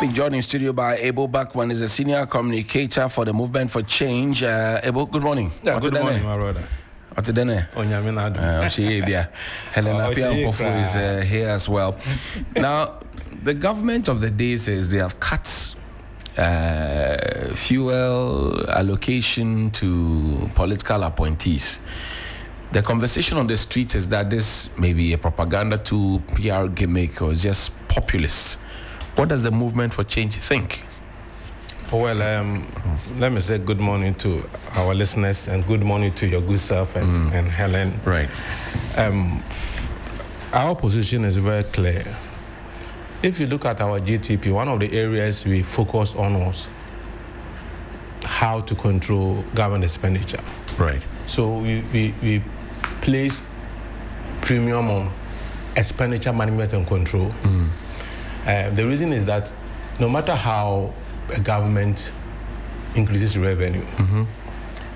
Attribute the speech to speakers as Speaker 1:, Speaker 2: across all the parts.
Speaker 1: Being joined in studio by Abel Bachman, is a senior communicator for the Movement for Change. Abel, good morning.
Speaker 2: Yeah, good morning, my brother.
Speaker 1: What's the name? Helena Piampofo is here as well. Now, the government of the day says they have cut fuel allocation to political appointees. The conversation on the streets is that this may be a propaganda tool, PR gimmick, or just populist. What does the Movement for Change think?
Speaker 2: Well, let me say good morning to our listeners and good morning to your good self and Helen.
Speaker 1: Right.
Speaker 2: Our position is very clear. If you look at our GTP, one of the areas we focused on was how to control government expenditure.
Speaker 1: Right.
Speaker 2: So we place premium on expenditure management and control. The reason is that no matter how a government increases revenue,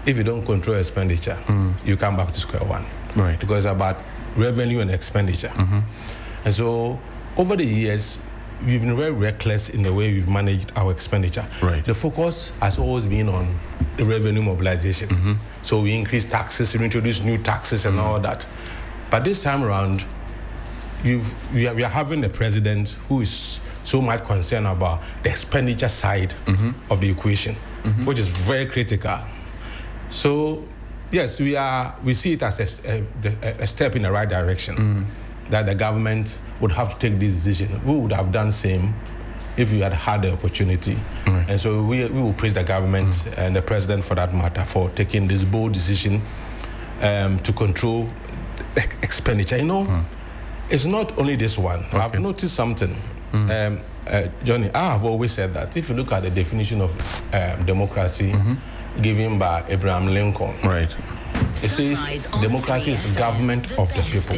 Speaker 2: if you don't control expenditure, you come back to square one.
Speaker 1: Right.
Speaker 2: Because it's about revenue and expenditure. And so over the years, we've been very reckless in the way we've managed our expenditure.
Speaker 1: Right.
Speaker 2: The focus has always been on the revenue mobilization. So we increase taxes, we introduce new taxes and all that. But this time around, we are having a president who is so much concerned about the expenditure side of the equation, which is very critical. So, yes, we see it as a step in the right direction, that the government would have to take this decision. We would have done the same if we had had the opportunity. And so we will praise the government and the president, for that matter, for taking this bold decision to control expenditure. You know, it's not only this one. Okay. I've noticed something. Johnny, I have always said that if you look at the definition of democracy given by Abraham Lincoln,
Speaker 1: right,
Speaker 2: it says democracy is government of the people,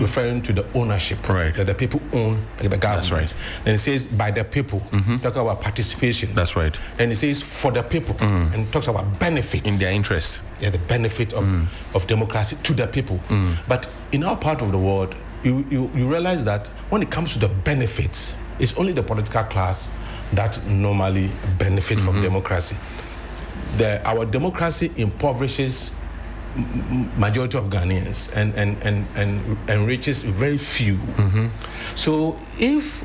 Speaker 2: referring to the ownership, that the people own the government.
Speaker 1: That's right.
Speaker 2: Then it says by the people, talk about participation.
Speaker 1: That's right.
Speaker 2: And it says for the people, and talks about benefits.
Speaker 1: In their interest.
Speaker 2: Yeah, the benefit of democracy to the people. But in our part of the world, you realize that when it comes to the benefits, it's only the political class that normally benefit from democracy. Our democracy impoverishes majority of Ghanaians and enriches very few. So if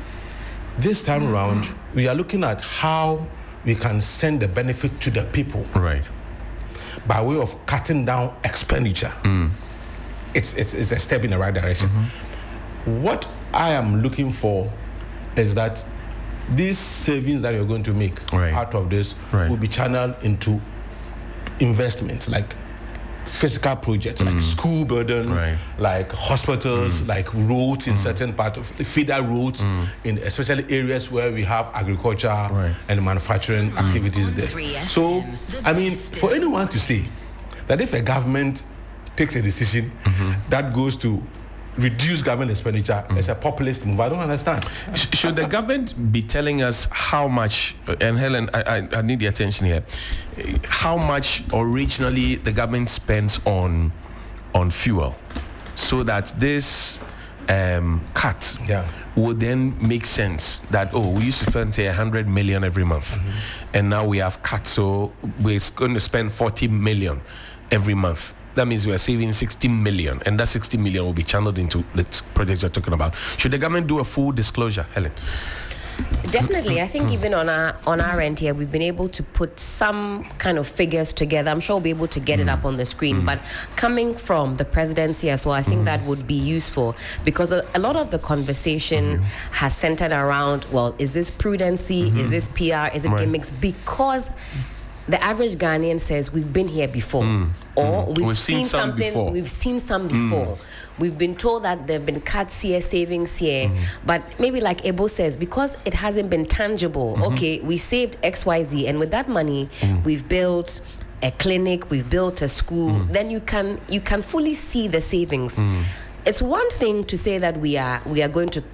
Speaker 2: this time around we are looking at how we can send the benefit to the people,
Speaker 1: right,
Speaker 2: by way of cutting down expenditure, it's a step in the right direction. What I am looking for is that these savings that you're going to make out of this will be channeled into investments like physical projects, like school building, like hospitals, like roads in certain parts of the feeder roads, in especially areas where we have agriculture and manufacturing activities there. So, I mean, for anyone to say that if a government takes a decision that goes to reduce government expenditure as a populist move, I don't understand.
Speaker 1: Should the government be telling us how much, and Helen, I need your attention here, how much originally the government spends on fuel, so that this cut would then make sense that, we used to spend 100 million every month, and now we have cut, so we're going to spend 40 million every month. That means we are saving 60 million, and that 60 million will be channeled into the projects you're talking about. Should the government do a full disclosure, Helen?
Speaker 3: Definitely. I think even on our end here, we've been able to put some kind of figures together. I'm sure we'll be able to get it up on the screen. But coming from the presidency as well, I think that would be useful, because a lot of the conversation has centered around, well, is this prudency? Is this PR? Is it gimmicks? Because the average Ghanaian says we've been here before, or we've seen something before. We've seen some before. We've been told that there have been cuts here, savings here, but maybe like Ebo says, because it hasn't been tangible. Okay, we saved XYZ, and with that money, we've built a clinic, we've built a school. Then you can fully see the savings. It's one thing to say that we are going to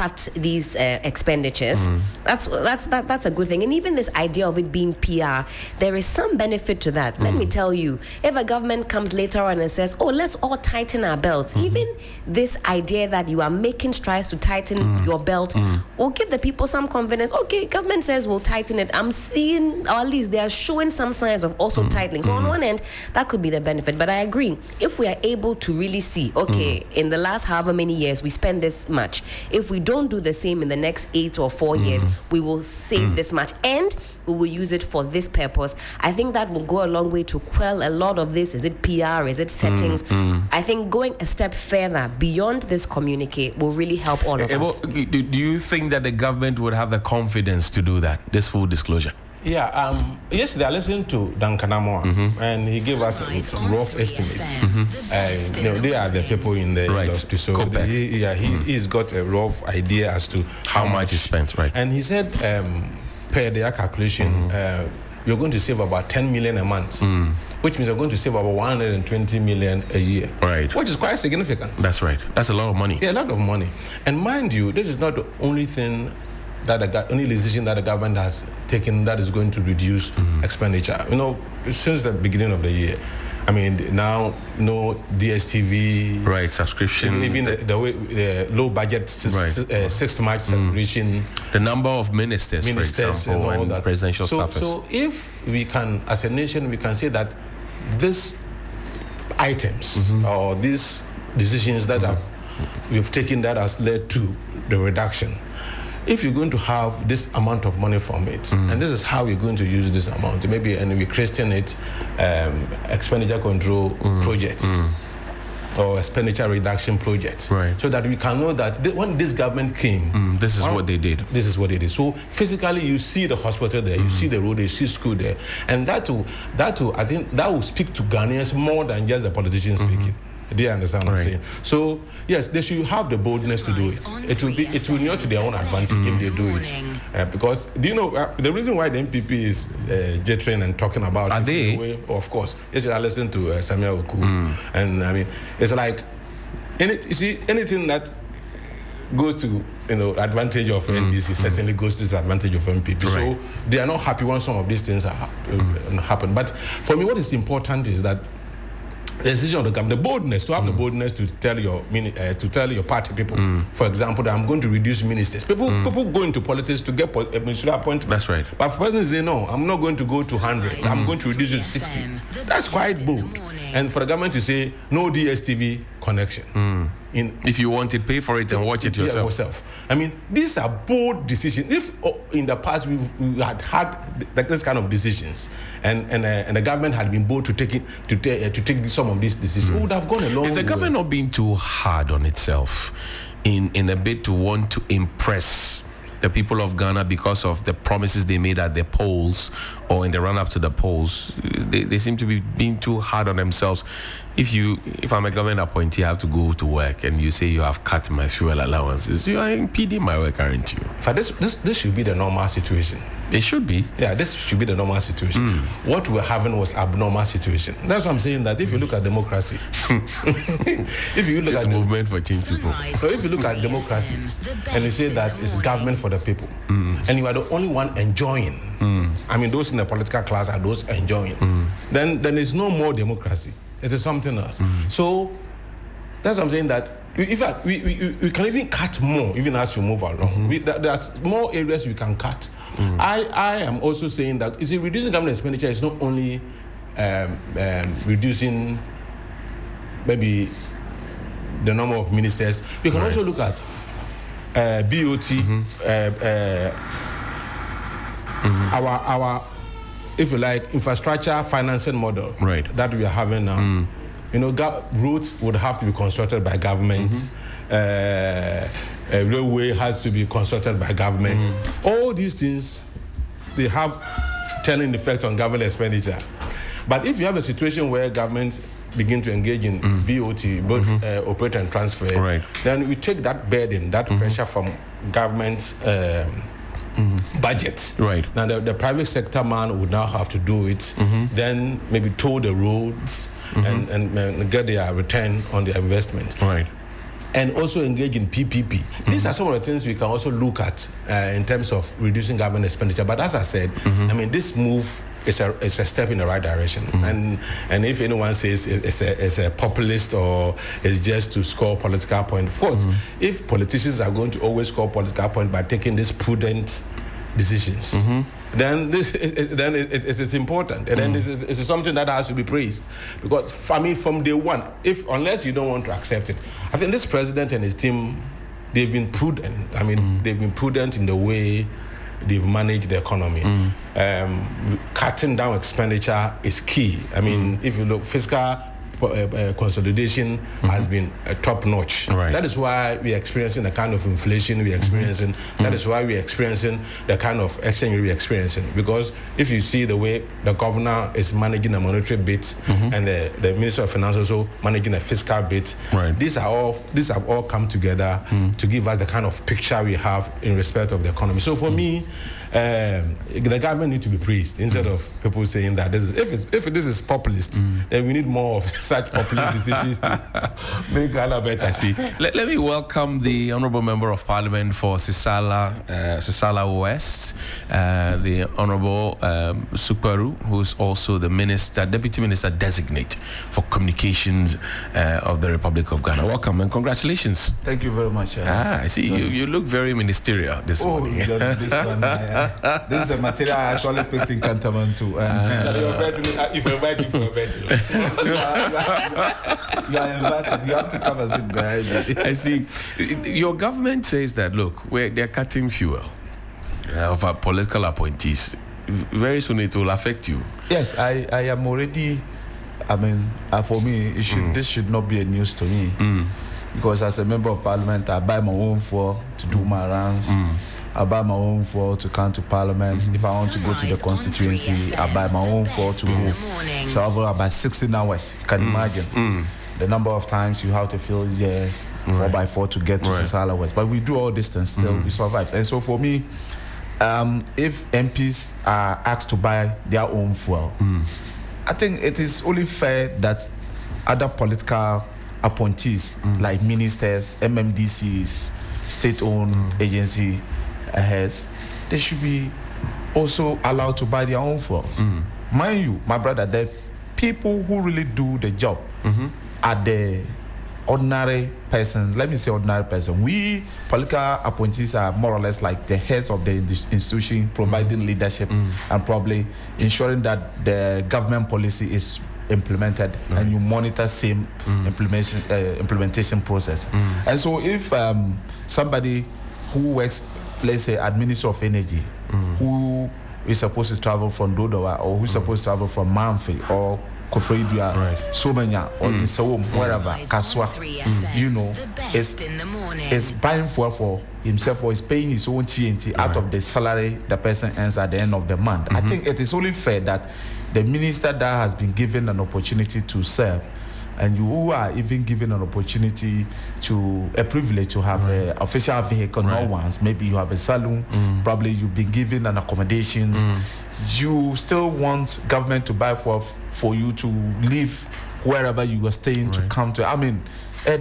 Speaker 3: cut these expenditures, that's a good thing. And even this idea of it being PR, there is some benefit to that. Let me tell you, if a government comes later on and says, oh, let's all tighten our belts, even this idea that you are making strides to tighten your belt will give the people some confidence. Okay, government says we'll tighten it. I'm seeing, or at least they are showing some signs of also tightening. So on one end, that could be the benefit. But I agree, if we are able to really see, okay, in the last however many years we spend this much, if we don't do the same in the next 8 or 4 years, we will save this much and we will use it for this purpose. I think that will go a long way to quell a lot of this. Is it PR? Is it settings? I think going a step further beyond this communique will really help all of us.
Speaker 1: Do you think that the government would have the confidence to do that, this full disclosure?
Speaker 2: Yeah, yesterday I listened to Duncan Amoa, and he gave us some rough estimates. They are the people in the industry, so he's got a rough idea as to
Speaker 1: how much is spent, right?
Speaker 2: And he said, per their calculation, we're going to save about 10 million a month, which means we're going to save about 120 million a year,
Speaker 1: right?
Speaker 2: Which is quite significant.
Speaker 1: That's right. That's a lot of money.
Speaker 2: Yeah, a lot of money. And mind you, this is not the only thing that only decision that the government has taken that is going to reduce expenditure. You know, since the beginning of the year, I mean, now no DSTV,
Speaker 1: right? Subscription,
Speaker 2: even the low budget 6th March celebration,
Speaker 1: the number of ministers for example, and
Speaker 2: that.
Speaker 1: Presidential staffers.
Speaker 2: So if we can, as a nation, we can say that these items or these decisions that we've taken that has led to the reduction. If you're going to have this amount of money from it, and this is how you're going to use this amount, maybe, and we christen it expenditure control project or expenditure reduction project,
Speaker 1: right? So
Speaker 2: that we can know that when this government came,
Speaker 1: this is what they did.
Speaker 2: This is what they did. So physically, you see the hospital there, you see the road, you see school there, and that will, I think that will speak to Ghanaians more than just the politicians speaking. Do you understand what I'm saying? So yes, they should have the boldness to do it. It will not to their own advantage if they do it. Because do you know the reason why the MPP is jittering and talking about
Speaker 1: Are
Speaker 2: it?
Speaker 1: they?
Speaker 2: Of course. Yes, I listened to Samuel Oku, and I mean it's like you see anything that goes to advantage of NDC certainly goes to the advantage of MPP. Right. So they are not happy when some of these things happen. But for me, what is important is that the decision of the government, the boldness, to have the boldness to tell your party people, for example, that I'm going to reduce ministers. People go into politics to get ministerial appointments.
Speaker 1: That's right.
Speaker 2: But for president say, no, I'm not going to go to hundreds. I'm going to reduce it to 60. That's quite bold. And for the government to say, no DSTV connection.
Speaker 1: If you want it, pay for it and watch it yourself.
Speaker 2: I mean, these are bold decisions. If in the past we had this kind of decisions, and the government had been bold to take some of these decisions, we would have gone a long way.
Speaker 1: Is the government not being too hard on itself in a bit to want to impress the people of Ghana because of the promises they made at the polls or in the run-up to the polls? They seem to be being too hard on themselves. If I'm a government appointee, I have to go to work and you say you have cut my fuel allowances, you are impeding my work, aren't you?
Speaker 2: For this should be the normal situation.
Speaker 1: It should be.
Speaker 2: Yeah, this should be the normal situation. What we're having was abnormal situation. That's what I'm saying, that if you look at democracy, if you look
Speaker 1: at movement for change people.
Speaker 2: So if you look at democracy and you say that it's government for the people, and you are the only one enjoying, I mean, those in the political class are those enjoying, then there's no more democracy. It is something else. So that's what I'm saying, that we can even cut more even as you move along. There's more areas we can cut. I am also saying that, you see, reducing government expenditure is not only reducing maybe the number of ministers. You can also look at BOT, our, if you like, infrastructure financing model that we are having now. Roads would have to be constructed by government. A railway has to be constructed by government. All these things, they have telling effect on government expenditure. But if you have a situation where government begin to engage in BOT, both operate and transfer, then we take that burden, that pressure from government's budgets. Now the private sector man would now have to do it, then maybe tow the roads and get their return on their investment. and also engage in PPP. These are some of the things we can also look at in terms of reducing government expenditure. But as I said, I mean, this move is a step in the right direction. And if anyone says it's a populist or it's just to score political points, of course, if politicians are going to always score political points by taking these prudent decisions, then it's important, and then this is something that has to be praised, because I mean, from day one, unless you don't want to accept it, I think this president and his team, they've been prudent. I mean, they've been prudent in the way they've managed the economy. Cutting down expenditure is key. I mean, if you look, fiscal consolidation has been top notch.
Speaker 1: Right.
Speaker 2: That is why we're experiencing the kind of inflation we're experiencing. That is why we're experiencing the kind of exchange we're experiencing. Because if you see the way the governor is managing a monetary bit and the Minister of Finance also managing a fiscal bit,
Speaker 1: right.
Speaker 2: these have all come together to give us the kind of picture we have in respect of the economy. So for me, the government needs to be praised instead of people saying that if this is populist, then we need more of such populist decisions to make Ghana better.
Speaker 1: I see. Let me welcome the Honourable Member of Parliament for Sisala West, the Honourable Sukwaru, who is also the Deputy Minister Designate for Communications of the Republic of Ghana. Welcome and congratulations.
Speaker 4: Thank you very much.
Speaker 1: I see. You look very ministerial this morning.
Speaker 4: This one, this is a material I actually picked in Cantonment too.
Speaker 2: If you're invited,
Speaker 4: you are invited. You have to come and sit behind me.
Speaker 1: I see. Your government says that, look, they're cutting fuel of our political appointees. Very soon it will affect you.
Speaker 4: Yes, I am already, I mean, for me, this should not be a news to me. Because as a member of parliament, I buy my own fuel to do my rounds. I buy my own fuel to come to parliament. If I want to go to the constituency, I buy my own fuel to go. So over about 16 hours, you can imagine the number of times you have to fill 4x4 to get to Sisala West. But we do all this and still we survive. And so for me, if MPs are asked to buy their own fuel, I think it is only fair that other political appointees like ministers, MMDCs, state-owned agency heads, they should be also allowed to buy their own fuels. Mind you, my brother, the people who really do the job are the ordinary person. Let me say ordinary person. We political appointees are more or less like the heads of the institution, providing leadership and probably ensuring that the government policy is implemented and you monitor same implementation process. And so if somebody who works, let's say, at Ministry of Energy, who is supposed to travel from Dodowa or who's supposed to travel from Manfi or Kofreidia, Somenya or Isawom, wherever, Kaswa, you know, is buying for himself or is paying his own TNT out of the salary the person earns at the end of the month. I think it is only fair that the minister that has been given an opportunity to serve, and you who are even given an opportunity to a privilege to have an official vehicle, not once, maybe you have a saloon, probably you've been given an accommodation, you still want government to buy for you to live wherever you are staying to come to. I mean,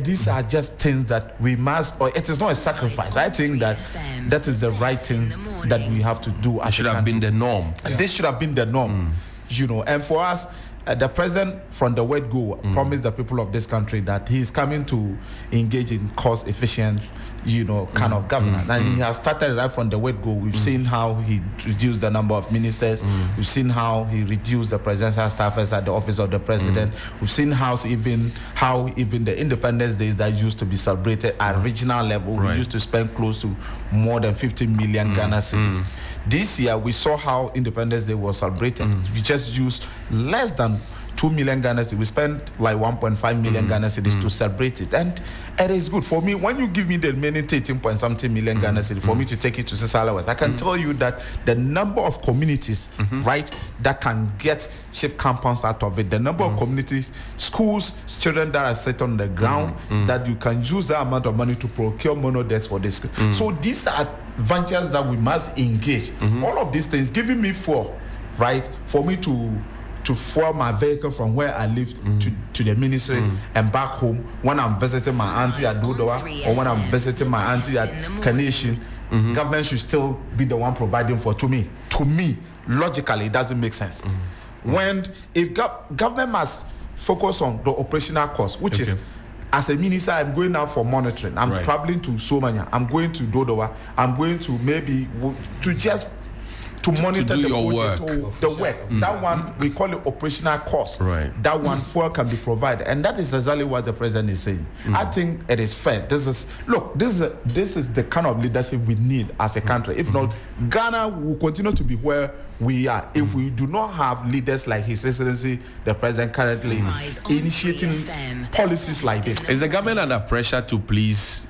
Speaker 4: these are just things that we must, or it is not a sacrifice. I think that is the right thing that we have to do.
Speaker 1: It should have been the norm.
Speaker 4: This should have been the norm, you know. And for us, the president from the word go promised the people of this country that he is coming to engage in cost efficient, you know, kind of governance. And he has started right from the word go. We've seen how he reduced the number of ministers. We've seen how he reduced the presidential staffers at the office of the president. We've seen how even the Independence Days that used to be celebrated at regional level, we used to spend close to more than 50 million Ghana cedis. This year, we saw how Independence Day was celebrated. We just used less than 2 million Ghana cedis. We spent like 1.5 million Ghana cedis to celebrate it. And it is good. For me, when you give me the remaining 13-point-something million Ghana cedis for me to take it to Sisala West, I can tell you that the number of communities, right, that can get shift compounds out of it, the number of communities, schools, children that are set on the ground, that you can use that amount of money to procure monodecks for this. So these are ventures that we must engage. All of these things giving me for me to to fuel my vehicle from where I live to the ministry and back home when I'm visiting my auntie at Dodowa or when I'm visiting my auntie at Carnation. Government should still be the one providing for to me. To me, logically, it doesn't make sense. When if government must focus on the operational cost, which is, as a minister, I'm going out for monitoring. I'm traveling to Somanya. I'm going to Dodowa. I'm going to maybe to just to monitor the project, the work. That one we call it operational cost. That one fuel can be provided, and that is exactly what the president is saying. I think it is fair. This is the kind of leadership we need as a country. If not, Ghana will continue to be where we are if we do not have leaders like His Excellency the President currently initiating policies like this.
Speaker 1: Is the government under pressure to please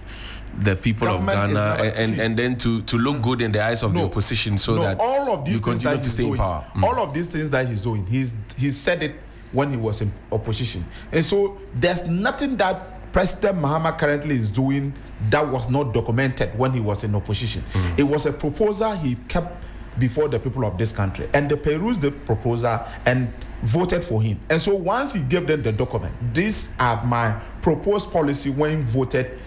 Speaker 1: the people
Speaker 4: Government
Speaker 1: of Ghana and then to look good in the eyes of the opposition so that
Speaker 4: all of these
Speaker 1: you continue to stay in power?
Speaker 4: All of these things that he's doing, he said it when he was in opposition. And so there's nothing that President Mahama currently is doing that was not documented when he was in opposition. It was a proposal he kept before the people of this country, and they perused the proposal and voted for him. And so once he gave them the document, these are my proposed policy when voted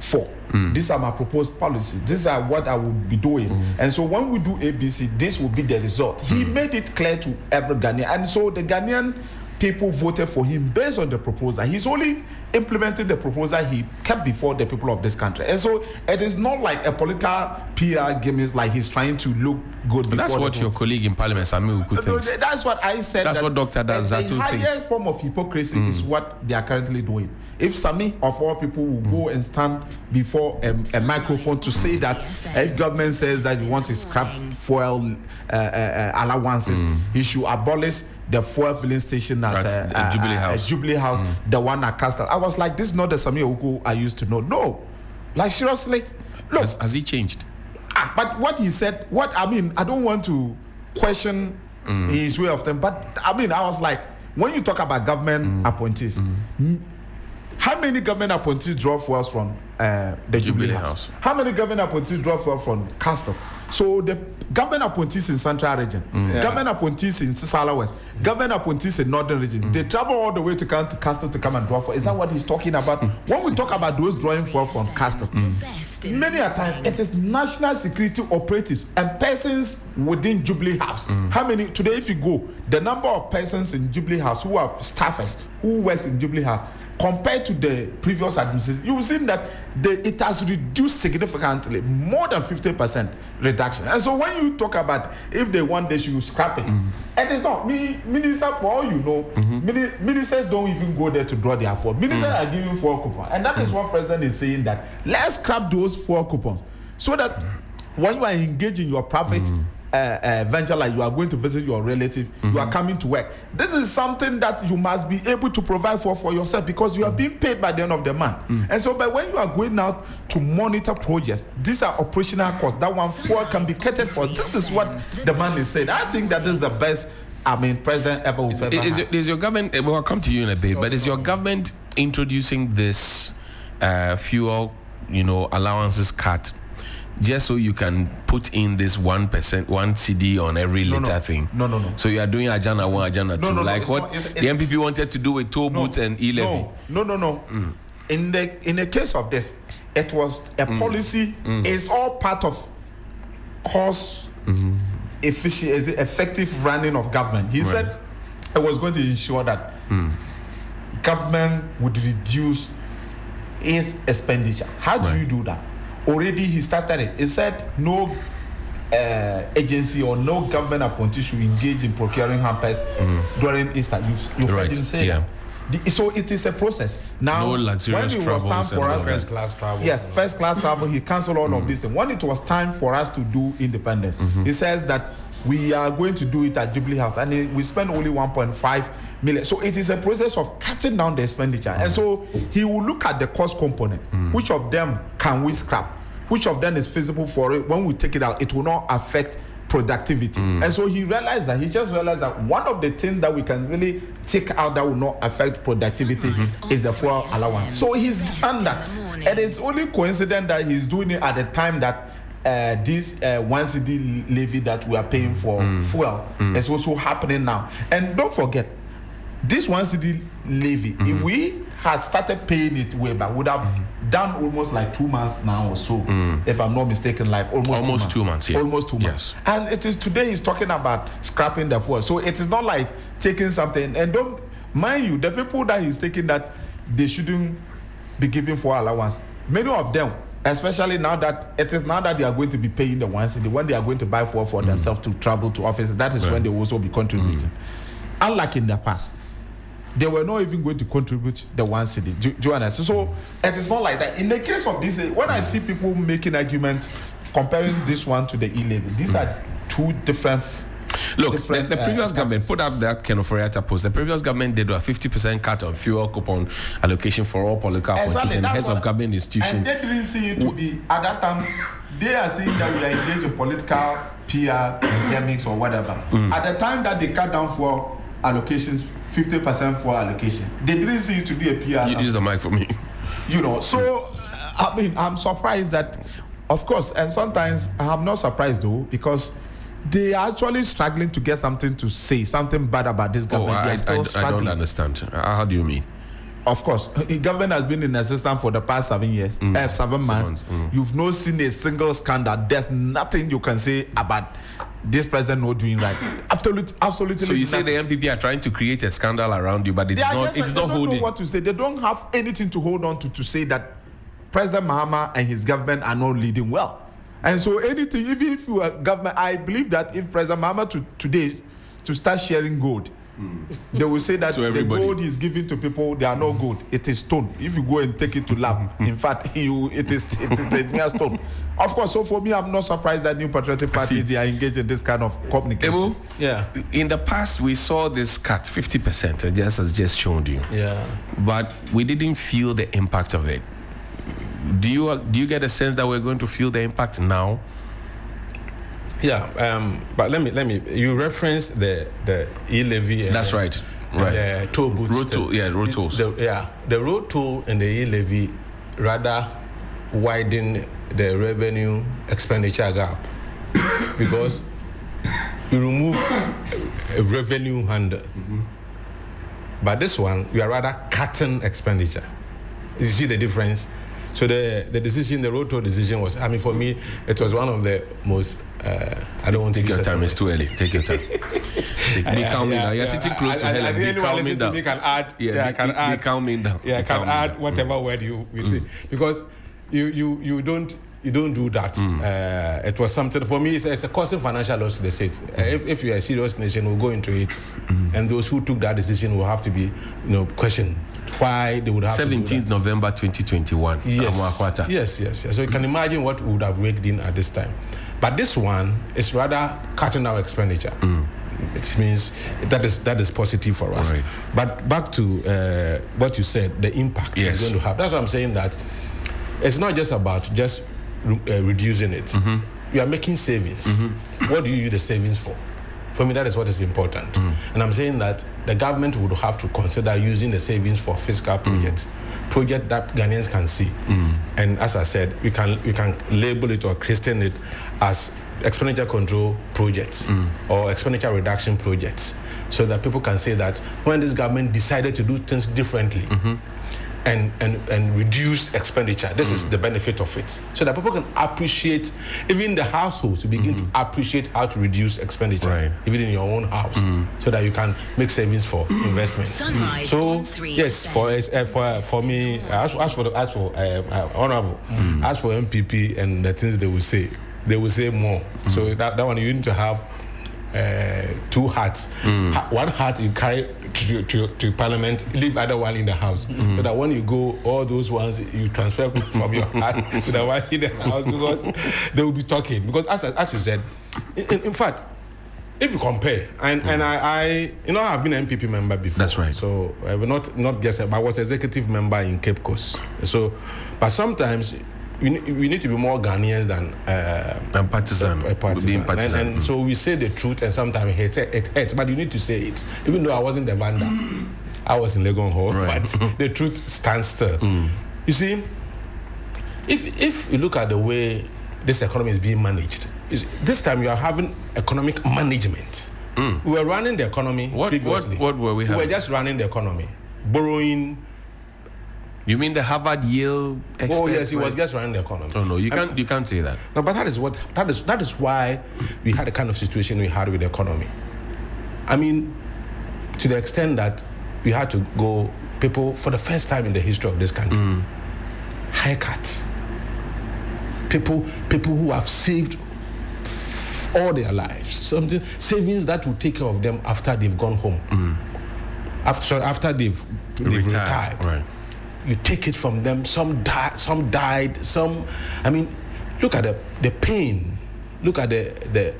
Speaker 4: for. These are my proposed policies. These are what I will be doing. And so when we do ABC, this will be the result. He made it clear to every Ghanaian. And so the Ghanaian people voted for him based on the proposal. He's only implementing the proposal he kept before the people of this country. And so it is not like a political PR gimmick, like he's trying to look good.
Speaker 1: But that's what your colleague in Parliament, Samuel, thinks.
Speaker 4: That's what I said.
Speaker 1: That's what Dr. Zato
Speaker 4: thinks. The highest form of hypocrisy is what they are currently doing. If Sami of all people will go and stand before a microphone to say that if government says that you want to scrap fuel allowances, he should abolish the fuel filling station at Jubilee House, the one at Castle. I was like, this is not the Sami Oku I used to know. No, like seriously, look.
Speaker 1: Has he changed?
Speaker 4: But what he said, I don't want to question his way of them, but I was like, when you talk about government appointees, how many government appointees draw fuels from the Jubilee House? How many government appointees draw fuel from Castle? So the government appointees in Central Region, government appointees in Sisala West, government appointees in Northern Region, they travel all the way to Castle to come and draw fuel. Is that what he's talking about? When we talk about those drawing fuel from Castle, many a time it is national security operatives and persons within Jubilee House. How many today? If you go, the number of persons in Jubilee House who are staffers who works in Jubilee House compared to the previous administration, you will see that it has reduced significantly, more than 50% reduction. And so when you talk about if they want, they should scrap it. It is not me, minister. For all you know, ministers don't even go there to draw their fuel. Ministers are giving fuel coupons, and that is what president is saying, that let's scrap those fuel coupons so that when you are engaged in your private venture, like you are going to visit your relative, you are coming to work. This is something that you must be able to provide for yourself, because you are being paid by the end of the month. And so, but when you are going out to monitor projects, these are operational costs. That one fuel can be catered for. This is what the man is saying. I think that this is the best president ever will ever have.
Speaker 1: Is your government? We'll come to you in a bit, but is your government introducing this fuel, allowances cut, just so you can put in this 1%, 1 CD on every liter thing?
Speaker 4: No.
Speaker 1: So you are doing Ajana 1, Ajana 2, like what the MPP wanted to do with toll booths and e-levy?
Speaker 4: No. In the case of this, it was a policy. It's all part of cost effective running of government. He said it was going to ensure that government would reduce its expenditure. How do you do that? Already he started it. He said no agency or no government appointee should engage in procuring hampers during Easter. You've heard him say that. So it is a process. Now,
Speaker 1: no luxurious
Speaker 4: when it was time for us,
Speaker 2: first class travel.
Speaker 4: Yes, first class travel. He cancelled all of this. And when it was time for us to do independence, he says that we are going to do it at Jubilee House, and we spend only 1.5 million. So it is a process of cutting down the expenditure. And so he will look at the cost component. Which of them can we scrap? Which of them is feasible for it? When we take it out, it will not affect productivity. And so he just realized that one of the things that we can really take out that will not affect productivity is the fuel allowance. So he's done that. It is only coincident that he's doing it at the time that this 1 cedi levy that we are paying for fuel is also happening now. And don't forget, this 1 cedi levy, if we had started paying it way back, would have done almost like 2 months now or so, if I'm not mistaken, like almost
Speaker 1: 2 months. Yeah.
Speaker 4: Almost 2 months.
Speaker 1: Yes.
Speaker 4: And it is today he's talking about scrapping the fuel. So it is not like taking something. And don't mind you, the people that he's taking that they shouldn't be giving fuel allowance. Many of them, especially now that they are going to be paying the 1 cedi, when they are going to buy fuel for themselves to travel to offices, that is when they will also be contributing. Unlike in the past, they were not even going to contribute the 1 cedi. Do you understand? So it is not like that. In the case of this, when I see people making arguments comparing this one to the e-levy, these are two different.
Speaker 1: Look, the previous government put up that Ken Oforiatta post. The previous government did a 50% cut on fuel coupon allocation for all political appointees and heads of government institutions.
Speaker 4: And they didn't see it to be, at that time, they are saying that we are engaged in political PR, academics, or whatever. At the time that they cut down for allocations, 50% for allocation, they didn't see it to be a PR.
Speaker 1: Use the mic for me.
Speaker 4: You know, so, I mean, I'm surprised that, of course, and sometimes I'm not surprised though, because they are actually struggling to get something to say, something bad about this government.
Speaker 1: I don't understand. How do you mean?
Speaker 4: Of course, the government has been in existence for the past 7 years, 7 months. You've not seen a single scandal. There's nothing you can say about this president not doing right. Absolutely.
Speaker 1: So you say the MPP are trying to create a scandal around you, but it's not holding.
Speaker 4: They don't know what to say. They don't have anything to hold on to say that President Mahama and his government are not leading well. And so anything, even if you are government, I believe that if President Mahama today to start sharing gold, they will say that the gold is given to people, they are not gold. It is stone. If you go and take it to lab, in fact, it is the near stone. Of course, so for me, I'm not surprised that New Patriotic Party, they are engaged in this kind of communication.
Speaker 1: Yeah. In the past, we saw this cut, 50%, just as just shown you.
Speaker 2: Yeah.
Speaker 1: But we didn't feel the impact of it. Do you get a sense that we're going to feel the impact now?
Speaker 2: Yeah, but let me. You referenced the e-levy.
Speaker 1: That's right. Right.
Speaker 2: The toll booths.
Speaker 1: Road tolls.
Speaker 2: The road toll and the e-levy rather widen the revenue expenditure gap because you remove a revenue handle. But this one, you are rather cutting expenditure. You see the difference? So the decision, the road toll decision was, I mean, for me, it was one of the most, I don't want to
Speaker 1: take your time, it's too early. Take your time. Be calming down. You're sitting close to Helen. Be calming down.
Speaker 2: Can add,
Speaker 1: be calming down.
Speaker 2: Yeah, I can add whatever word you think. Because you don't do that. It was something, for me, it's a causing financial loss to the state. If you're a serious nation, we'll go into it. And those who took that decision will have to be, questioned. Why they would have
Speaker 1: 17th November 2021.
Speaker 2: Yes. So you can imagine what we would have raked in at this time. But this one is rather cutting our expenditure. It means that is positive for us. Right. But back to what you said, the impact it's going to have. That's why I'm saying that it's not just about just reducing it. You are making savings. What do you use the savings for? For me, that is what is important. And I'm saying that the government would have to consider using the savings for fiscal projects that Ghanaians can see. And as I said, we can label it or christen it as expenditure control projects or expenditure reduction projects, so that people can say that when this government decided to do things differently, and reduce expenditure. This is the benefit of it. So that people can appreciate, even the households to begin to appreciate how to reduce expenditure, even in your own house, so that you can make savings for investment. So yes, for me, as for honorable, as for MPP and the things they will say more. So that one you need to have two hats. One hat you carry to Parliament, leave other one in the house. So that when you go, all those ones you transfer from your hat to the one in the house, because they will be talking. Because as you said, in fact, if you compare, and I I've been an MPP member before.
Speaker 1: That's right.
Speaker 2: So I will not guess, but I was executive member in Cape Coast. So, but sometimes we need to be more Ghanaians than
Speaker 1: partisan.
Speaker 2: Being partisan. And so we say the truth, and sometimes it hurts, but you need to say it. Even though I wasn't the Vanda, I was in Legon Hall, but the truth stands still. You see, if you look at the way this economy is being managed. This time you are having economic management. We were running the economy previously.
Speaker 1: What were we having?
Speaker 2: We were just running the economy, borrowing.
Speaker 1: You mean the Harvard Yale expert?
Speaker 2: Oh yes, he was just running the economy.
Speaker 1: Oh no, you can't say that.
Speaker 2: No, but that is why we had the kind of situation we had with the economy. I mean, to the extent that we had to go, people for the first time in the history of this country, haircuts. People who have saved all their lives, savings that will take care of them after they've gone home, after they've retired.
Speaker 1: Right.
Speaker 2: You take it from them. Some died. I mean, look at the pain. Look at the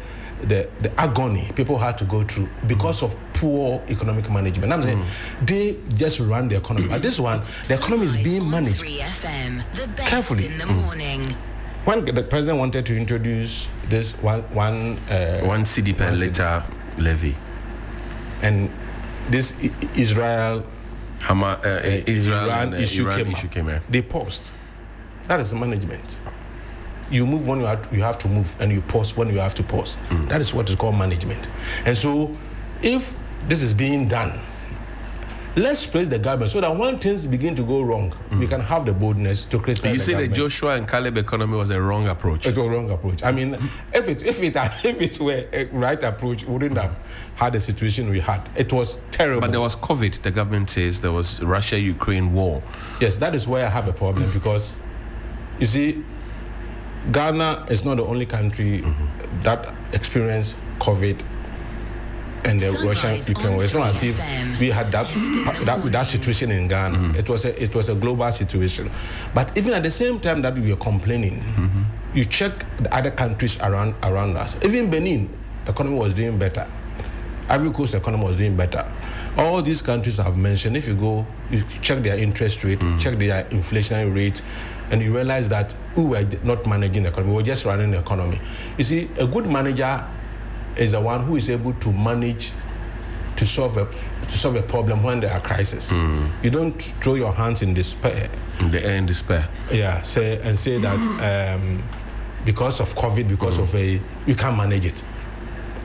Speaker 2: agony people had to go through because of poor economic management. I'm saying they just run the economy. But this one, the economy is being managed
Speaker 5: 3FM, the best
Speaker 2: carefully.
Speaker 5: in the morning.
Speaker 2: When the president wanted to introduce this one
Speaker 1: cedi per liter levy,
Speaker 2: and this Israel
Speaker 1: Iran
Speaker 2: issue came
Speaker 1: out.
Speaker 2: They paused. That is management. You move when you have to move, and you pause when you have to pause. That is what is called management. And so, if this is being done, let's praise the government so that when things begin to go wrong, we can have the boldness to criticize.
Speaker 1: You say
Speaker 2: the
Speaker 1: the Joshua and Caleb economy was a wrong approach.
Speaker 2: It was a wrong approach. I mean, if it were a right approach, we wouldn't have had the situation we had. It was terrible.
Speaker 1: But there was COVID. The government says there was Russia-Ukraine war.
Speaker 2: Yes, that is where I have a problem because, you see, Ghana is not the only country that experienced COVID and the Russian-Ukraine war. It's not as if we had that situation in Ghana. It was a global situation. But even at the same time that we were complaining, you check the other countries around us. Even Benin, economy was doing better. Ivory Coast economy was doing better. All these countries I've mentioned, if you go, you check their interest rate, check their inflationary rate, and you realize that we were not managing the economy, we were just running the economy. You see, a good manager is the one who is able to manage to solve a problem when there are crises. You don't throw your hands in despair.
Speaker 1: In despair.
Speaker 2: Yeah, say that because of COVID, because of you can't manage it.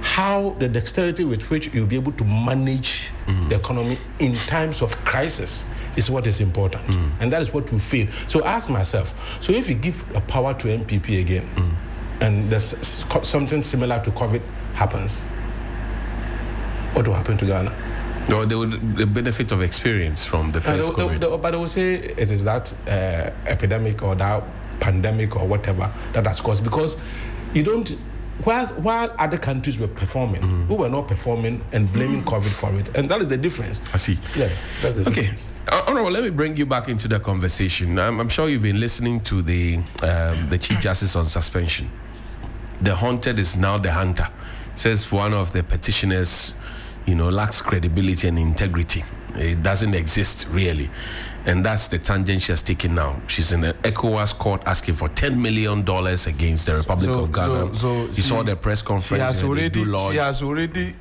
Speaker 2: How the dexterity with which you'll be able to manage the economy in times of crisis is what is important. And that is what we feel. So I ask myself, so if you give a power to MPP again, and there's something similar to COVID happens, what will happen to Ghana?
Speaker 1: No, the benefit of experience from the first COVID.
Speaker 2: But they will say it is that epidemic or that pandemic or whatever that has caused, because you don't. While other countries were performing, we were not performing and blaming COVID for it, and that is the difference.
Speaker 1: I see.
Speaker 2: Yeah, that's the difference.
Speaker 1: Honorable, let me bring you back into the conversation. I'm sure you've been listening to the Chief Justice on suspension. The haunted is now the hunter. Says one of the petitioners, lacks credibility and integrity. It doesn't exist really. And that's the tangent she has taken now. She's in the ECOWAS court asking for $10 million against the Republic of Ghana. You saw the press conference.
Speaker 4: She has already.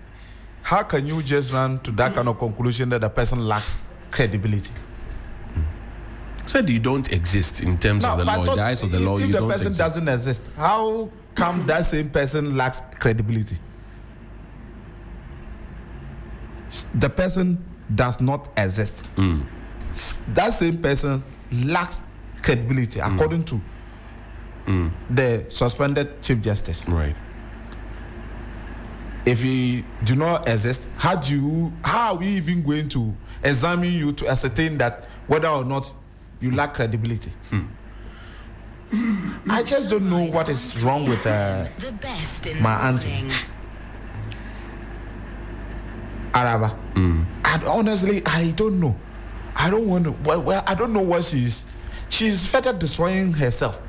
Speaker 4: How can you just run to that kind of conclusion that the person lacks credibility?
Speaker 1: Said you don't exist in terms of the law. In the eyes of the law, you don't exist.
Speaker 4: If the person doesn't exist, how come that same person lacks credibility? The person does not exist. That same person lacks credibility according to the suspended Chief Justice.
Speaker 1: Right.
Speaker 4: If you do not exist, how are we even going to examine you to ascertain that whether or not you lack credibility? I just don't know what is wrong with my auntie Araba. And honestly, I don't know. I don't want to. Well, I don't know what she's further destroying herself.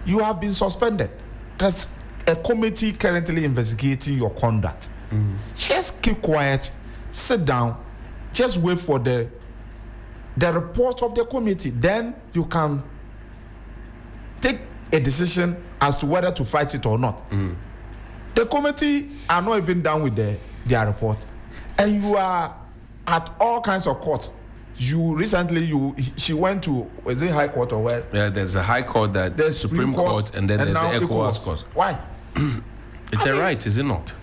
Speaker 4: You have been suspended. There's a committee currently investigating your conduct. Just keep quiet, sit down, just wait for the report of the committee. Then you can take a decision as to whether to fight it or not. The committee are not even done with their report, and you are at all kinds of court she went to, is it High Court or where?
Speaker 1: Yeah, there's a High Court, there's Supreme Court, and then there's the ECOWAS Court.
Speaker 4: Why?
Speaker 1: It's a right, is it not?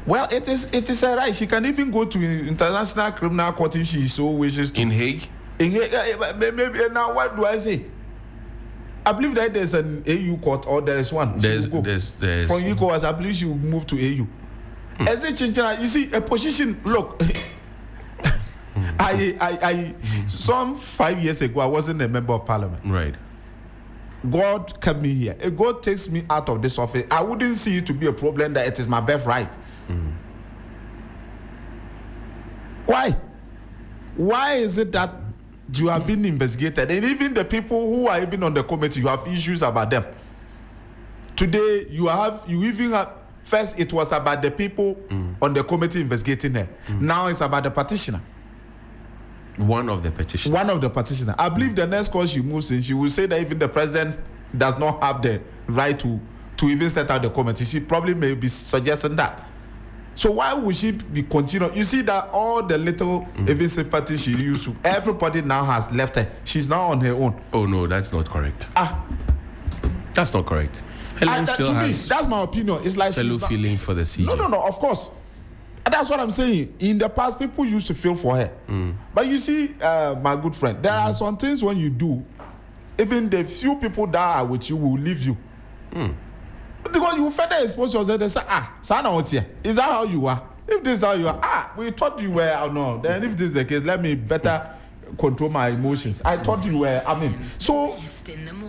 Speaker 4: Well, it is a right. She can even go to International Criminal Court if she so wishes to.
Speaker 1: In Hague?
Speaker 4: Maybe now, what do I say? I believe that there's an AU court, or there is one.
Speaker 1: There's
Speaker 4: from ECOWAS, I believe she will move to AU. As a change, you see a position. Look, some 5 years ago, I wasn't a member of parliament.
Speaker 1: Right.
Speaker 4: God kept me here. If God takes me out of this office, I wouldn't see it to be a problem that it is my birthright. Why? Why is it that you have been investigated, and even the people who are even on the committee, you have issues about them? Today, you even have. First, it was about the people on the committee investigating her. Now it's about the petitioner.
Speaker 1: One of the petitioners.
Speaker 4: I believe the next call she moves in, she will say that even the president does not have the right to even set out the committee. She probably may be suggesting that. So why would she be continuing? You see that all the little even sympathy she used to, everybody now has left her. She's now on her own.
Speaker 1: Oh no, that's not correct. That's not correct. Helen still
Speaker 4: to
Speaker 1: has
Speaker 4: me, that's my opinion. It's like
Speaker 1: fellow feelings for the CJ.
Speaker 4: No, of course. That's what I'm saying. In the past, people used to feel for her. But you see, my good friend, there are some things when you do, even the few people that are with you will leave you. Because you further expose yourself, they say, Sana Otia, is that how you are? If this is how you are, we thought you were, or no. Then if this is the case, let me better control my emotions. I thought you were, so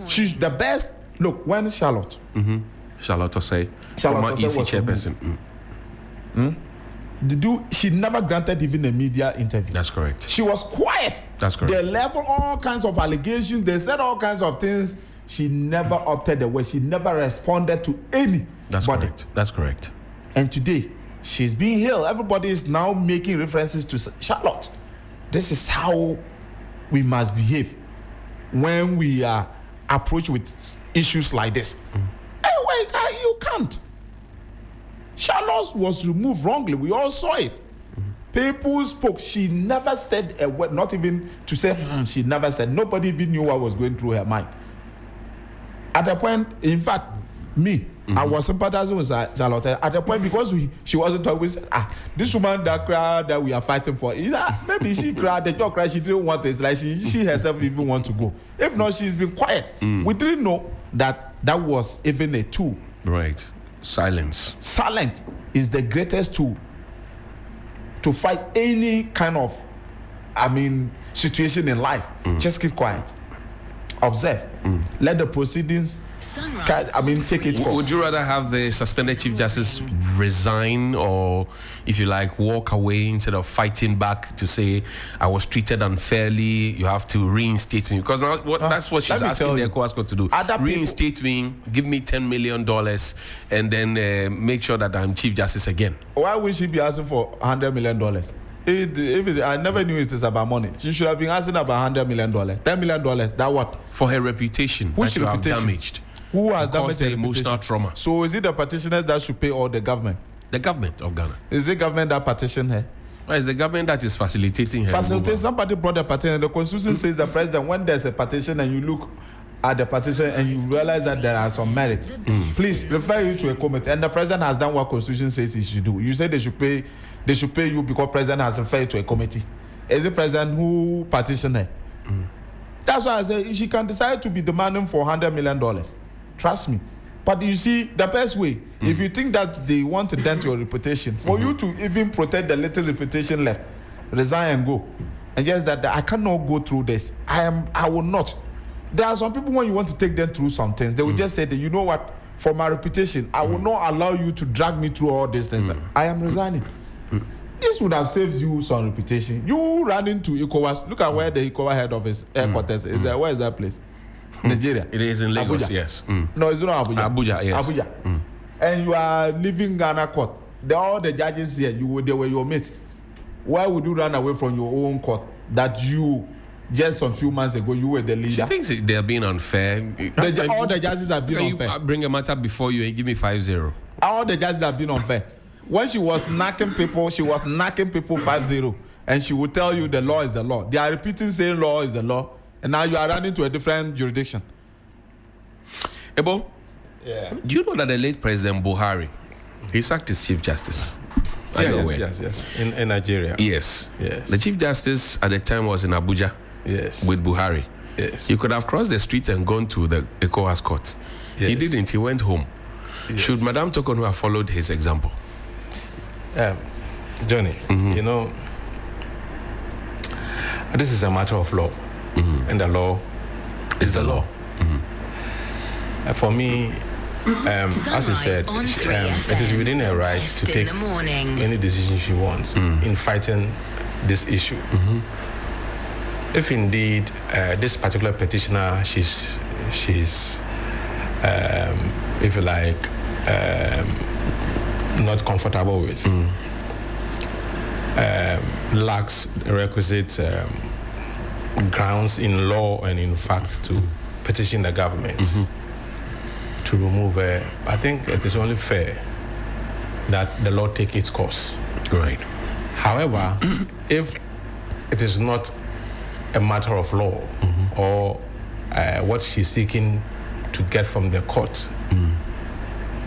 Speaker 4: she's the best. Look, when Charlotte
Speaker 1: Osei, former EC chairperson.
Speaker 4: She never granted even a media interview.
Speaker 1: That's correct.
Speaker 4: She was quiet.
Speaker 1: That's correct.
Speaker 4: They leveled all kinds of allegations. They said all kinds of things. She never opted away. She never responded to any.
Speaker 1: That's correct. That's correct.
Speaker 4: And today, she's being hailed. Everybody is now making references to Charlotte. This is how we must behave when we are approached with issues like this. Anyway, you can't. Charlotte was removed wrongly. We all saw it. People spoke. She never said a word, not even to say, she never said. Nobody even knew what was going through her mind. At a point, in fact, me, I was sympathizing with Charlotte. At the point, because she wasn't talking, we said, this woman that cried that we are fighting for, maybe she cried, the dog cried, she didn't want it. Like she herself even want to go. If not, she's been quiet. We didn't know that was even a tool.
Speaker 1: Right. Silence.
Speaker 4: Silent is the greatest tool to fight any kind of, situation in life. Just keep quiet. Observe. Let the proceedings, take its course.
Speaker 1: Would you rather have the suspended Chief Justice resign, or, if you like, walk away instead of fighting back to say, I was treated unfairly, you have to reinstate me? Because now that's what she's asking the ECOWAS court to do. Reinstate me, give me $10 million, and then make sure that I'm Chief Justice again.
Speaker 4: Why would she be asking for $100 million? I never knew it is about money. She should have been asking about $100 million. $10 million, that what?
Speaker 1: For her reputation.
Speaker 4: Which reputation?
Speaker 1: Have damaged.
Speaker 4: Who has damaged
Speaker 1: the emotional trauma?
Speaker 4: So is it the petitioners that should pay, or the government?
Speaker 1: The government of Ghana.
Speaker 4: Is it government that petitioned her?
Speaker 1: Well, it's the government that is facilitating her.
Speaker 4: Somebody brought the petition. The constitution says the president, when there's a petition and you look at the petition and you realize that there are some merit, please refer you to a committee. And the president has done what constitution says he should do. You say they should pay you because president has referred you to a committee. Is the president who petitioned her? That's why I say she can decide to be demanding for $100 million. Trust me. But you see, the best way, if you think that they want to dent your reputation, for you to even protect the little reputation left, resign and go. And just that I cannot go through this. I will not. There are some people, when you want to take them through some things, they will just say that, you know what, for my reputation, I will not allow you to drag me through all these things. I am resigning. This would have saved you some reputation. You ran into ECOWAS. Look at where the ECOWAS head office headquarters is. Where is that place? Nigeria.
Speaker 1: It is in Lagos,
Speaker 4: Abuja.
Speaker 1: Yes.
Speaker 4: No, it's not Abuja.
Speaker 1: Abuja, yes.
Speaker 4: Abuja. And you are leaving Ghana court. All the judges here, they were your mates. Why would you run away from your own court that you, just a few months ago, you were the leader?
Speaker 1: She thinks they're being unfair.
Speaker 4: All the judges have been unfair.
Speaker 1: You bring a matter before you and give me 5-0.
Speaker 4: All the judges have been unfair. When she was knocking people 5-0. and she will tell you the law is the law. They are repeating saying law is the law, and now you are running to a different jurisdiction.
Speaker 1: Ebo, do you know that the late President Buhari, he sacked his Chief Justice?
Speaker 2: Yes. In Nigeria.
Speaker 1: Yes.
Speaker 2: Yes.
Speaker 1: The Chief Justice at the time was in Abuja.
Speaker 2: Yes.
Speaker 1: With Buhari.
Speaker 2: Yes.
Speaker 1: He could have crossed the street and gone to the ECOWAS court.
Speaker 2: Yes.
Speaker 1: He didn't. He went home.
Speaker 2: Yes.
Speaker 1: Should Madame Tokonu have followed his example?
Speaker 2: Johnny, you know, this is a matter of law, and the law is the law. For me, as you said, it is within her right to take any decision she wants in fighting this issue. If indeed this particular petitioner, she's if you like, not comfortable with, lacks requisite grounds in law and in fact to petition the government to remove her, I think it is only fair that the law take its course.
Speaker 1: Right.
Speaker 2: However, if it is not a matter of law or what she's seeking to get from the court,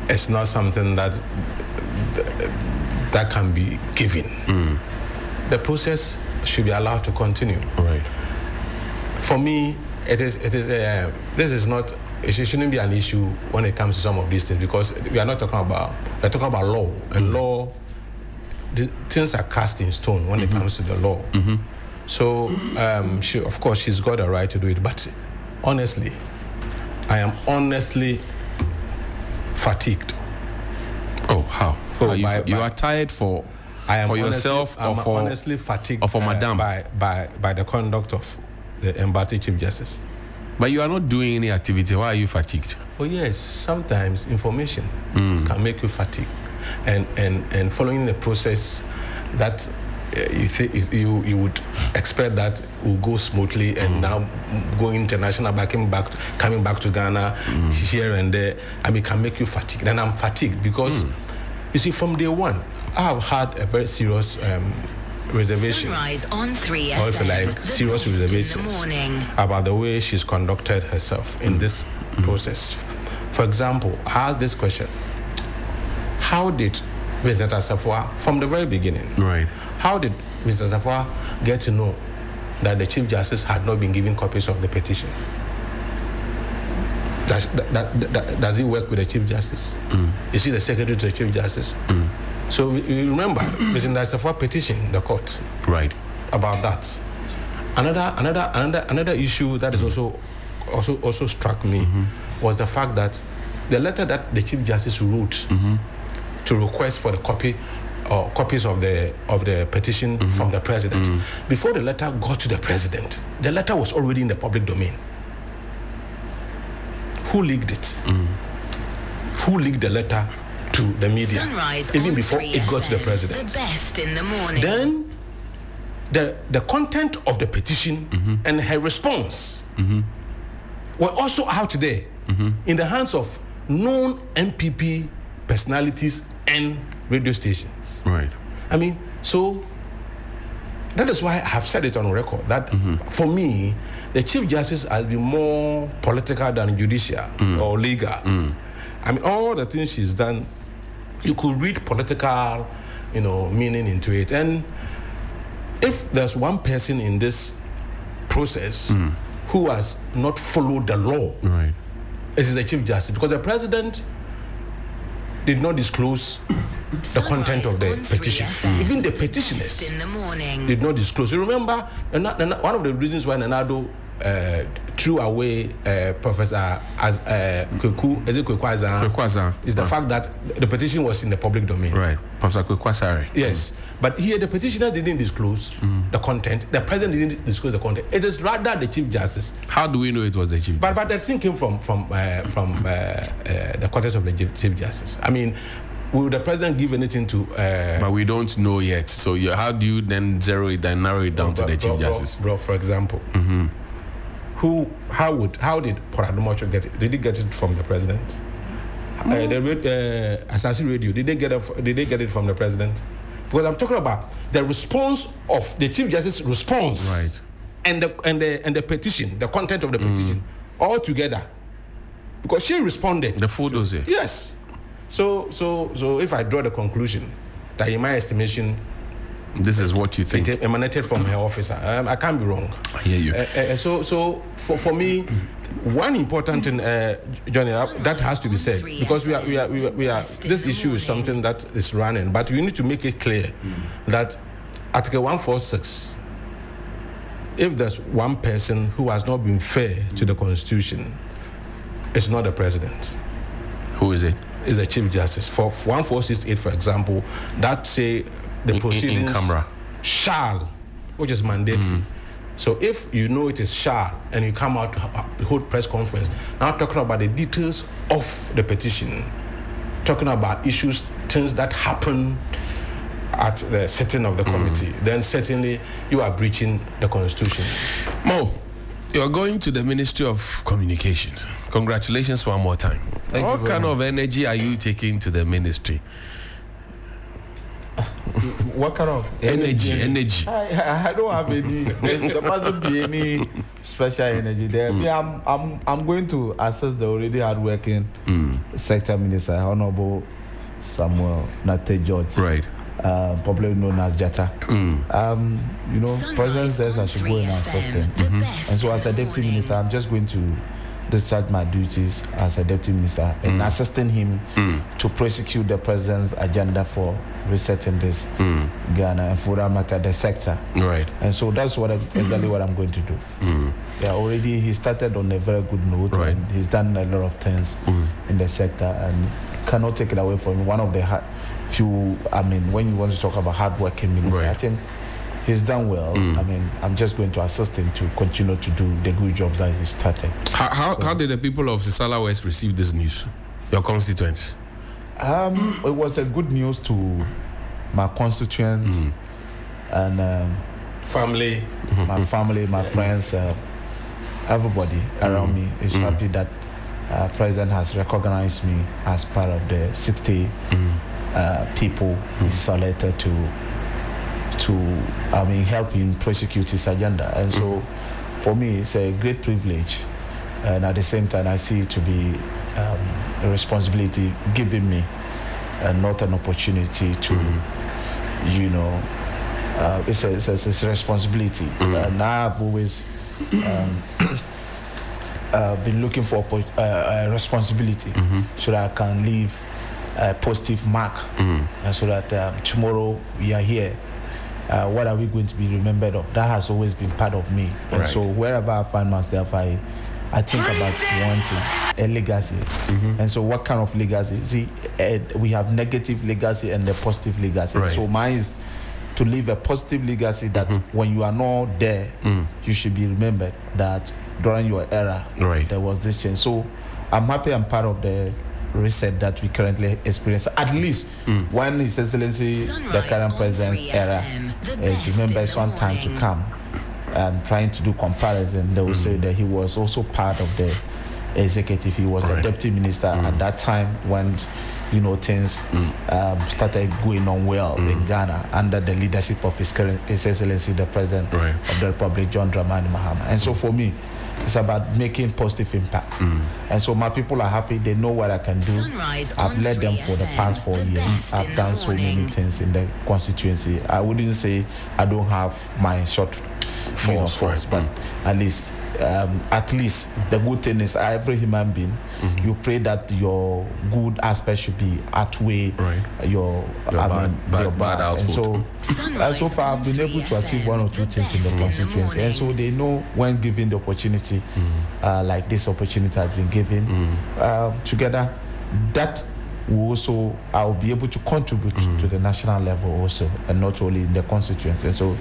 Speaker 2: it's not something that can be given. The process should be allowed to continue.
Speaker 1: Right.
Speaker 2: For me, this is not. It shouldn't be an issue when it comes to some of these things, because we're talking about law, and law, the things are cast in stone when it comes to the law. So, of course, she's got a right to do it. But honestly, I am honestly fatigued.
Speaker 1: Oh, how? You are tired for yourself,
Speaker 2: I'm
Speaker 1: or for
Speaker 2: honestly fatigued,
Speaker 1: or for Madame,
Speaker 2: by the conduct of the embattled Chief Justice.
Speaker 1: But you are not doing any activity. Why are you fatigued?
Speaker 2: Oh yes, sometimes information can make you fatigued, and following the process that you would expect that will go smoothly, and now going international, coming back to Ghana, here and there, it can make you fatigued, and I'm fatigued because you see, from day one, I have had a very serious reservation,
Speaker 5: on 3
Speaker 2: or if you like, serious reservations about the way she's conducted herself in this process. For example, I asked this question: how did Mr. Safwa, from the very beginning,
Speaker 1: right?
Speaker 2: How did Mr. Safwa get to know that the Chief Justice had not been given copies of the petition? Does he work with the Chief Justice? Is he the Secretary to the Chief Justice? So you remember, Mr. Safwa petitioned the court,
Speaker 1: right,
Speaker 2: about that. Another issue that is also struck me was the fact that the letter that the Chief Justice wrote to request for the copies of the petition from the president, before the letter got to the president, the letter was already in the public domain. Who leaked it? Who leaked the letter to the media, even before it got to the president?
Speaker 5: The best in the morning.
Speaker 2: Then the content of the petition and her response were also out there in the hands of known MPP personalities and radio stations.
Speaker 1: Right.
Speaker 2: So that is why I have said it on record that for me, the Chief Justice has been more political than judicial or legal. All the things she's done, you could read political, meaning into it. And if there's one person in this process who has not followed the law,
Speaker 1: right,
Speaker 2: it is the Chief Justice, because the president did not disclose the content of the petition. Even the petitioners did not disclose. You remember, one of the reasons why Nanado threw away Professor
Speaker 1: Kwekwasa
Speaker 2: is the fact that the petition was in the public domain.
Speaker 1: Right, Professor Kwekwasa.
Speaker 2: Yes, but here the petitioners didn't disclose the content. The president didn't disclose the content. It is rather the Chief Justice.
Speaker 1: How do we know it was the Chief Justice?
Speaker 2: But the thing came from the quarters of the Chief Justice. Will the president give anything to?
Speaker 1: But we don't know yet. So how do you then narrow it down to the Chief Justice?
Speaker 2: Bro, for example, how did Poradumocho get it? Did he get it from the president? The Asasi Radio, did they get it from the president? Because I'm talking about the response of the Chief Justice response,
Speaker 1: Right.
Speaker 2: and the petition, the content of the petition, all together. Because she responded.
Speaker 1: The full dossier.
Speaker 2: Yes. So if I draw the conclusion that in my estimation,
Speaker 1: This is what you think.
Speaker 2: it emanated from her officer, I can't be wrong.
Speaker 1: I hear you.
Speaker 2: So for me, one important thing, Johnny, that has to be said, because we are this issue is something that is running, but we need to make it clear that Article 146, if there's one person who has not been fair to the Constitution, it's not the president.
Speaker 1: Who is it?
Speaker 2: It's the Chief Justice. For 1468, for example, that say the proceedings
Speaker 1: in camera
Speaker 2: shall, which is mandatory. So if you know it is shall and you come out to hold press conference, now talking about the details of the petition, talking about issues, things that happen at the sitting of the committee, then certainly you are breaching the Constitution.
Speaker 1: Mo, you're going to the Ministry of Communications. Congratulations one more time. What kind of energy are you taking to the ministry?
Speaker 4: What kind of
Speaker 1: Energy.
Speaker 4: I don't have any. There mustn't be any special energy there. Yeah, I'm going to assess the already hardworking sector minister, Honorable Samuel Nate George.
Speaker 1: Right.
Speaker 4: Popularly known as Jata. You know, President says I should go and assist him. And so as a deputy minister, I'm just going to discharge my duties as a deputy minister and assisting him to prosecute the president's agenda for resetting this Ghana and for that matter the sector.
Speaker 1: Right.
Speaker 4: And so that's exactly what I'm going to do. Yeah, already he started on a very good note,
Speaker 1: Right.
Speaker 4: and he's done a lot of things in the sector, and cannot take it away from him. One of the few, I mean, when you want to talk about hardworking minister,
Speaker 1: Right.
Speaker 4: I think he's done well. I mean, I'm just going to assist him to continue to do the good jobs that he started.
Speaker 1: How did the people of Sisala West receive this news? Your constituents?
Speaker 4: It was a good news to my constituents and
Speaker 2: Family.
Speaker 4: my family, my friends, everybody around me is happy that President has recognized me as part of the 60 people he selected to help him prosecute his agenda. And so for me, it's a great privilege. And at the same time, I see it to be a responsibility given me and not an opportunity to, you know, it's a responsibility. And I've always been looking for a responsibility so that I can leave a positive mark, and so that tomorrow we are here. What are we going to be remembered of? That has always been part of me. And
Speaker 1: Right.
Speaker 4: so wherever I find myself, I think about wanting a legacy. And so what kind of legacy? See, we have negative legacy and a positive legacy.
Speaker 1: Right.
Speaker 4: So mine is to leave a positive legacy that when you are not there, you should be remembered that during your era,
Speaker 1: Right.
Speaker 4: there was this change. So I'm happy I'm part of the reset that we currently experience. At least when His Excellency, the current president's era, remembers one time to come and trying to do comparison, they will say that he was also part of the executive. He was
Speaker 1: Right.
Speaker 4: the deputy minister at that time when, you know, things started going on well in Ghana under the leadership of His Excellency, the President
Speaker 1: Right.
Speaker 4: of the Republic, John Dramani Mahama. And so for me, it's about making positive impact. And so my people are happy. They know what I can do.
Speaker 5: Sunrise
Speaker 4: I've
Speaker 5: on
Speaker 4: led them
Speaker 5: 3
Speaker 4: for the
Speaker 5: FM,
Speaker 4: past 4
Speaker 5: the
Speaker 4: years.
Speaker 5: best in
Speaker 4: I've
Speaker 5: the
Speaker 4: done so many
Speaker 5: morning.
Speaker 4: things in the constituency. I wouldn't say I don't have my short force,
Speaker 1: Right.
Speaker 4: but at least the good thing is every human being, you pray that your good aspect should be outweigh
Speaker 1: Right.
Speaker 4: your
Speaker 1: bad
Speaker 4: And so
Speaker 5: Sunrise
Speaker 4: so far
Speaker 5: on
Speaker 4: I've been able
Speaker 5: 3
Speaker 4: to achieve
Speaker 5: FM,
Speaker 4: one or two
Speaker 5: the
Speaker 4: things in the
Speaker 5: best
Speaker 4: constituency, and so
Speaker 5: morning.
Speaker 4: they know when given the opportunity, like this opportunity has been given, together that will also I'll be able to contribute to the national level also, and not only in the constituency. So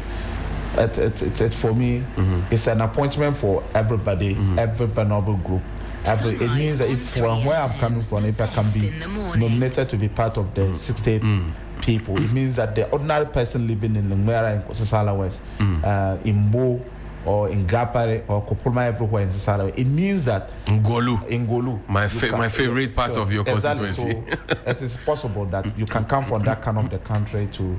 Speaker 4: it for me, it's an appointment for everybody, every vulnerable group. It means that if from where I'm coming from, if I can be nominated to be part of the 60 people, it means that the ordinary person living in Lumera and Sisala West, in Bo, or in Gapare or Kopulma everywhere in Sarawi, it means that
Speaker 1: Ngolu, my favorite part of your constituency.
Speaker 4: So it is possible that you can come from that kind of the country to,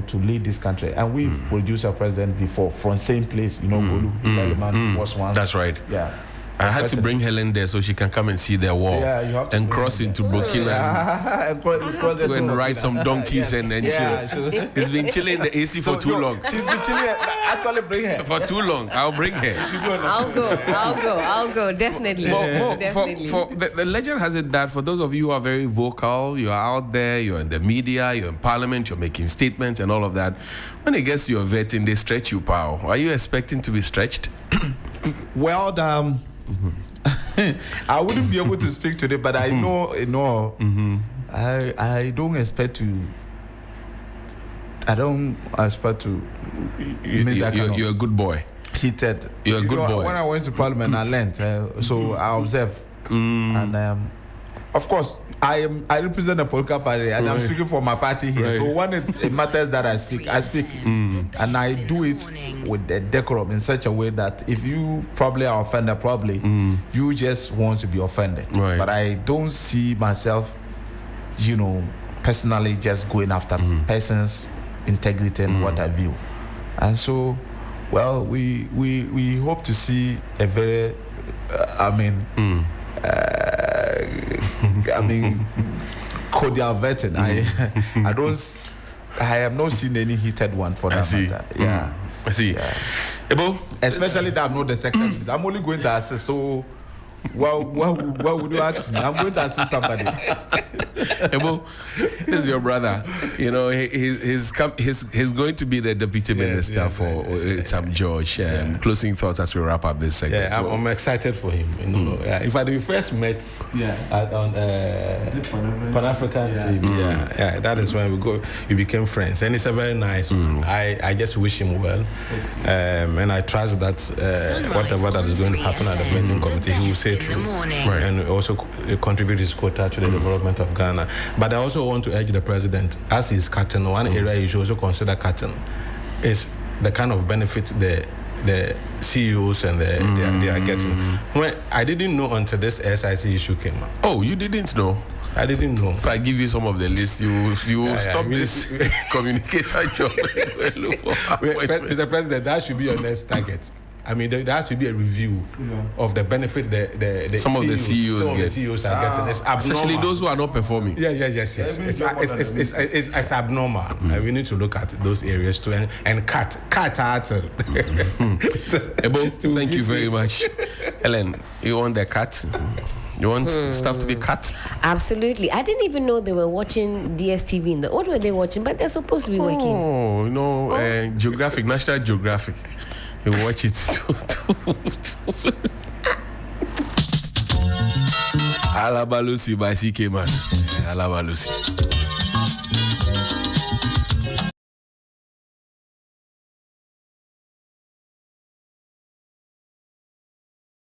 Speaker 4: to lead this country. And we've produced a president before from same place, Golu was once.
Speaker 1: That's right.
Speaker 4: Yeah.
Speaker 1: I had to bring Helen there so she can come and see their wall and cross into Burkina and ride some donkeys and chill. He's been chilling in the AC for too long.
Speaker 4: She's been chilling. Actually, bring her.
Speaker 1: For too long. I'll bring her.
Speaker 3: I'll go. Definitely. Definitely.
Speaker 1: The legend has it that for those of you who are very vocal, you are out there, you're in the media, you're in parliament, you're making statements and all of that. When it gets to your vetting, they stretch you, pal. Are you expecting to be stretched?
Speaker 4: Well, I wouldn't be able to speak today, but I know, I don't expect to. I don't expect to.
Speaker 1: You're a good boy.
Speaker 4: Heated.
Speaker 1: You're a good boy.
Speaker 4: When I went to Parliament, I learned. So I observed, and of course, I represent a political party, and I'm speaking for my party here. So when it matters that I speak, and I do it with the decorum in such a way that if you probably are offended, you just want to be offended.
Speaker 1: Right.
Speaker 4: But I don't see myself, personally just going after persons' integrity and what I view. And so, well, we hope to see a very, cordial vetting. I have not seen any heated one for that matter. Yeah.
Speaker 1: I see.
Speaker 4: Yeah.
Speaker 1: Ebo?
Speaker 4: Especially that I'm not the secretary. I'm only going to assist. So, what would you ask me? I'm going to assist somebody.
Speaker 1: Ebo, this is your brother. He's going to be the deputy minister for Sam George. Closing thoughts as we wrap up this segment.
Speaker 2: Yeah, I'm excited for him. In fact, we first met on Pan-African TV. That is when we became friends, and he's a very nice man. I just wish him well, and I trust that whatever that is going to happen at the vetting committee, he will say true, and also contribute his quota to the development of Ghana. But I also want to urge the president, as he's cutting, one area you should also consider cutting is the kind of benefit the CEOs and they are getting. When I didn't know until this SIC issue came up.
Speaker 1: Oh, you didn't know?
Speaker 2: I didn't know.
Speaker 1: If I give you some of the list, you will stop this communicator job.
Speaker 2: Mr. President, that should be your next target. I mean, there has to be a review of the benefits the
Speaker 1: some of the CEOs
Speaker 2: are getting. It's abnormal.
Speaker 1: Especially those who are not performing.
Speaker 2: Yes. It's abnormal. We need to look at those areas too and cut out.
Speaker 1: Ebo, thank you very much. Helen, you want the cut? You want stuff to be cut?
Speaker 3: Absolutely. I didn't even know they were watching DSTV. What were they watching? But they're supposed to be working.
Speaker 1: Geographic, National Geographic. You watch it. Alabalusi by CK Man. Alabalusi.